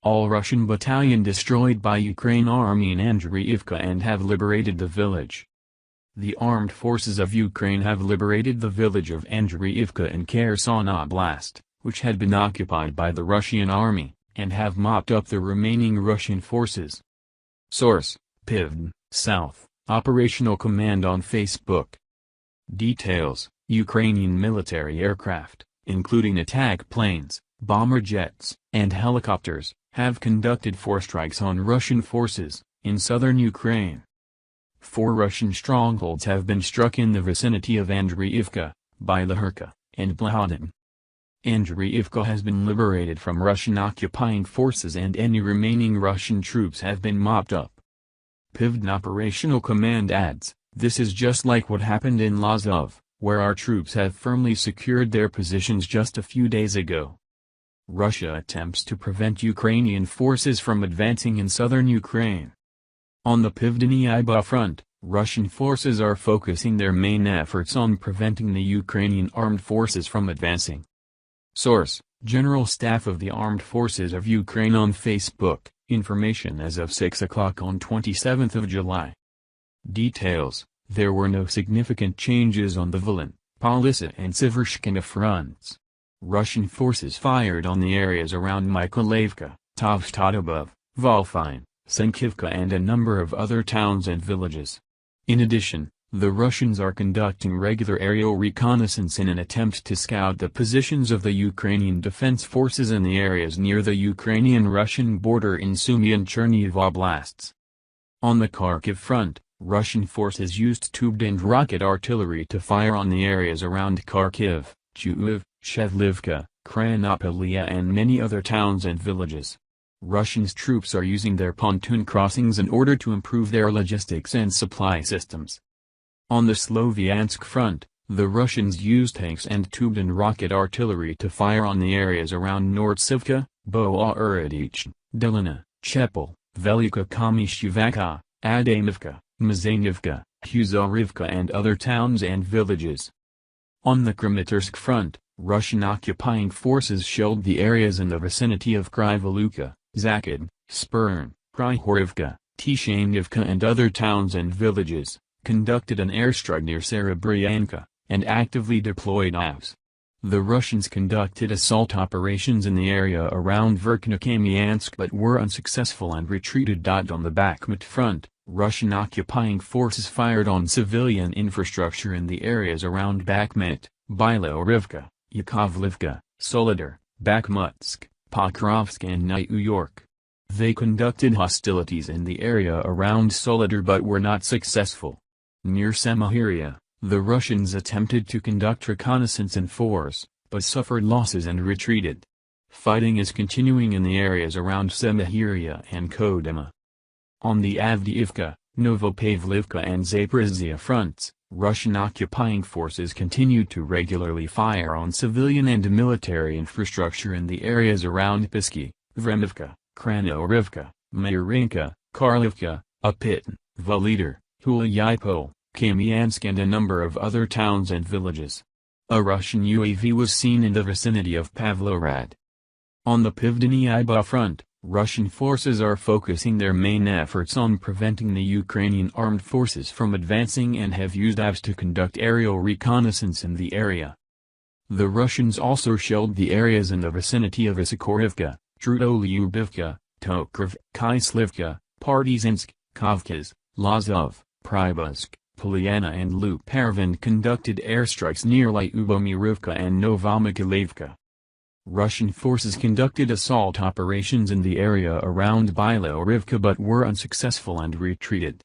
All Russian battalion destroyed by Ukraine army in Andriivka and have liberated the village. The armed forces of Ukraine have liberated the village of Andriivka in Kherson Oblast, which had been occupied by the Russian army, and have mopped up the remaining Russian forces. Source: PIVD, South, Operational Command on Facebook. Details: Ukrainian military aircraft, including attack planes, bomber jets, and helicopters, have conducted 4 strikes on Russian forces, in southern Ukraine. 4 Russian strongholds have been struck in the vicinity of Andriivka, Bilohirka, and Blahodatne. Andriivka has been liberated from Russian occupying forces and any remaining Russian troops have been mopped up. PIVD Operational Command adds, "This is just like what happened in Lazov, where our troops have firmly secured their positions just a few days ago." Russia attempts to prevent Ukrainian forces from advancing in southern Ukraine. On the Pivdeniiba front, Russian forces are focusing their main efforts on preventing the Ukrainian armed forces from advancing. Source: General Staff of the Armed Forces of Ukraine on Facebook, information as of 6 o'clock on 27th of July. Details: There were no significant changes on the Volyn, Polissa and Sivershkina fronts. Russian forces fired on the areas around Mykolaievka, Tovstodobov, Volfine, Senkivka and a number of other towns and villages. In addition, the Russians are conducting regular aerial reconnaissance in an attempt to scout the positions of the Ukrainian defense forces in the areas near the Ukrainian-Russian border in Sumy and Chernihiv oblasts. On the Kharkiv front, Russian forces used tubed and rocket artillery to fire on the areas around Kharkiv, Chuiv, Shevlivka, Kranopolia and many other towns and villages. Russian troops are using their pontoon crossings in order to improve their logistics and supply systems. On the Sloviansk front, the Russians used tanks and tubed and rocket artillery to fire on the areas around Nordsivka, Bohorodich, Delina, Chepel, Velika Kamishuvaka, Adamivka, Mazanivka, Huzarivka and other towns and villages. On the Kramatorsk front, Russian occupying forces shelled the areas in the vicinity of Kryvaluka, Zakid, Spurn, Kryhorivka, Tishanivka and other towns and villages, conducted an airstrike near Serebryanka, and actively deployed AVs. The Russians conducted assault operations in the area around Verkhnokamiansk but were unsuccessful and retreated. On the Bakhmut front, Russian occupying forces fired on civilian infrastructure in the areas around Bakhmut, Bilohirka, Yakovlivka, Soledar, Bakhmutsk, Pokrovsk and New York. They conducted hostilities in the area around Soledar but were not successful. Near Samahiria, the Russians attempted to conduct reconnaissance in force, but suffered losses and retreated. Fighting is continuing in the areas around Samahiria and Kodyma. On the Avdiivka, Novopavlivka and Zaporizhzhia fronts, Russian occupying forces continued to regularly fire on civilian and military infrastructure in the areas around Pisky, Vremivka, Kranorivka, Marinka, Karlivka, Upitn, Volodar, Hulyipol, Kamiansk and a number of other towns and villages. A Russian UAV was seen in the vicinity of Pavlorad. On the Pivdeniiba front, Russian forces are focusing their main efforts on preventing the Ukrainian armed forces from advancing and have used AVs to conduct aerial reconnaissance in the area. The Russians also shelled the areas in the vicinity of Isakorivka, Trudolyubivka, Tokrov, Kyslivka, Partizansk, Kavkaz, Lazov, Pribuzk, Polyana and Luperv and conducted airstrikes near Lyubomirivka and Novomykolaievka. Russian forces conducted assault operations in the area around Bilohirka but were unsuccessful and retreated.